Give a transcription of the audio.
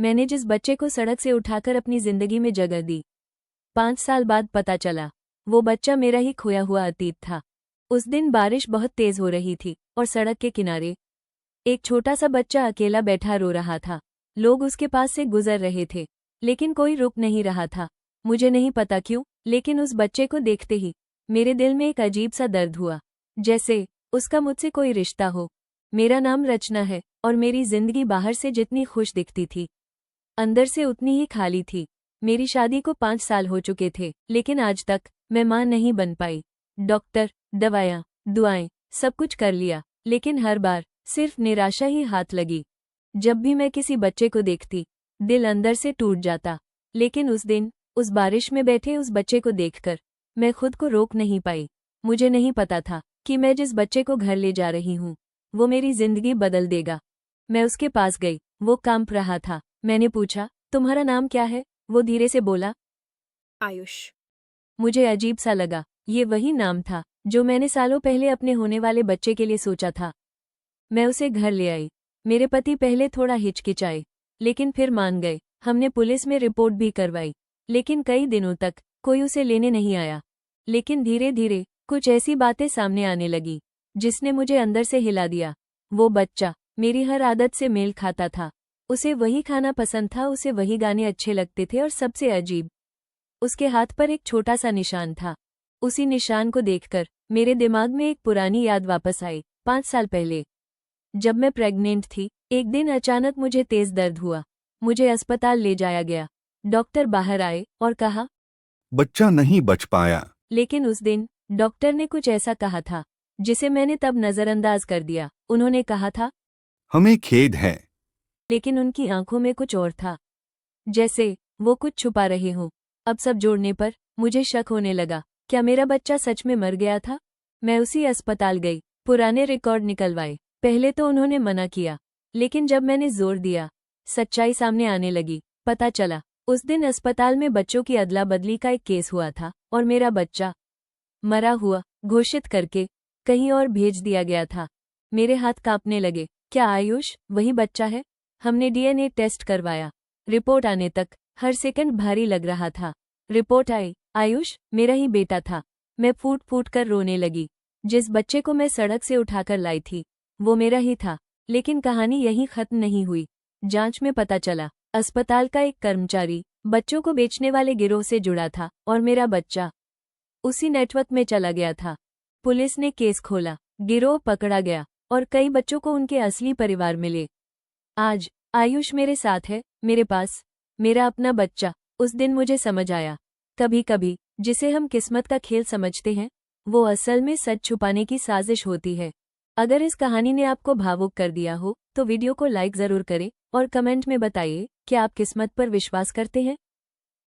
मैंने जिस बच्चे को सड़क से उठाकर अपनी जिंदगी में जगह दी, 5 साल बाद पता चला वो बच्चा मेरा ही खोया हुआ अतीत था। उस दिन बारिश बहुत तेज हो रही थी और सड़क के किनारे एक छोटा सा बच्चा अकेला बैठा रो रहा था। लोग उसके पास से गुजर रहे थे, लेकिन कोई रुक नहीं रहा था। मुझे नहीं पता क्यों, लेकिन उस बच्चे को देखते ही मेरे दिल में एक अजीब सा दर्द हुआ, जैसे उसका मुझसे कोई रिश्ता हो। मेरा नाम रचना है और मेरी जिंदगी बाहर से जितनी खुश दिखती थी, अंदर से उतनी ही खाली थी। मेरी शादी को 5 साल हो चुके थे, लेकिन आज तक मैं मां नहीं बन पाई। डॉक्टर, दवाएं, दुआएं, सब कुछ कर लिया, लेकिन हर बार सिर्फ निराशा ही हाथ लगी। जब भी मैं किसी बच्चे को देखती, दिल अंदर से टूट जाता। लेकिन उस दिन, उस बारिश में बैठे उस बच्चे को देखकर मैं खुद को रोक नहीं पाई। मुझे नहीं पता था कि मैं जिस बच्चे को घर ले जा रही हूँ, वो मेरी जिंदगी बदल देगा। मैं उसके पास गई, वो कांप रहा था। मैंने पूछा, तुम्हारा नाम क्या है? वो धीरे से बोला, आयुष। मुझे अजीब सा लगा। ये वही नाम था जो मैंने सालों पहले अपने होने वाले बच्चे के लिए सोचा था। मैं उसे घर ले आई। मेरे पति पहले थोड़ा हिचकिचाए, लेकिन फिर मान गए। हमने पुलिस में रिपोर्ट भी करवाई, लेकिन कई दिनों तक कोई उसे लेने नहीं आया। लेकिन धीरे धीरे कुछ ऐसी बातें सामने आने लगी जिसने मुझे अंदर से हिला दिया। वो बच्चा मेरी हर आदत से मेल खाता था। उसे वही खाना पसंद था, उसे वही गाने अच्छे लगते थे, और सबसे अजीब, उसके हाथ पर एक छोटा सा निशान था। उसी निशान को देखकर मेरे दिमाग में एक पुरानी याद वापस आई। 5 साल पहले जब मैं प्रेग्नेंट थी, एक दिन अचानक मुझे तेज दर्द हुआ। मुझे अस्पताल ले जाया गया। डॉक्टर बाहर आए और कहा, बच्चा नहीं बच पाया। लेकिन उस दिन डॉक्टर ने कुछ ऐसा कहा था जिसे मैंने तब नजरअंदाज कर दिया। उन्होंने कहा था, हमें खेद है। लेकिन उनकी आंखों में कुछ और था, जैसे वो कुछ छुपा रहे हों। अब सब जोड़ने पर मुझे शक होने लगा, क्या मेरा बच्चा सच में मर गया था? मैं उसी अस्पताल गई, पुराने रिकॉर्ड निकलवाए। पहले तो उन्होंने मना किया, लेकिन जब मैंने जोर दिया, सच्चाई सामने आने लगी। पता चला, उस दिन अस्पताल में बच्चों की अदला बदली का एक केस हुआ था और मेरा बच्चा मरा हुआ घोषित करके कहीं और भेज दिया गया था। मेरे हाथ कांपने लगे। क्या आयुष वही बच्चा है? हमने डीएनए टेस्ट करवाया। रिपोर्ट आने तक हर सेकंड भारी लग रहा था। रिपोर्ट आई, आयुष मेरा ही बेटा था। मैं फूट फूट कर रोने लगी। जिस बच्चे को मैं सड़क से उठाकर लाई थी, वो मेरा ही था। लेकिन कहानी यहीं खत्म नहीं हुई। जांच में पता चला, अस्पताल का एक कर्मचारी बच्चों को बेचने वाले गिरोह से जुड़ा था और मेरा बच्चा उसी नेटवर्क में चला गया था। पुलिस ने केस खोला, गिरोह पकड़ा गया और कई बच्चों को उनके असली परिवार मिले। आज आयुष मेरे साथ है, मेरे पास, मेरा अपना बच्चा। उस दिन मुझे समझ आया, कभी कभी जिसे हम किस्मत का खेल समझते हैं, वो असल में सच छुपाने की साजिश होती है। अगर इस कहानी ने आपको भावुक कर दिया हो तो वीडियो को लाइक जरूर करें और कमेंट में बताइए कि आप किस्मत पर विश्वास करते हैं।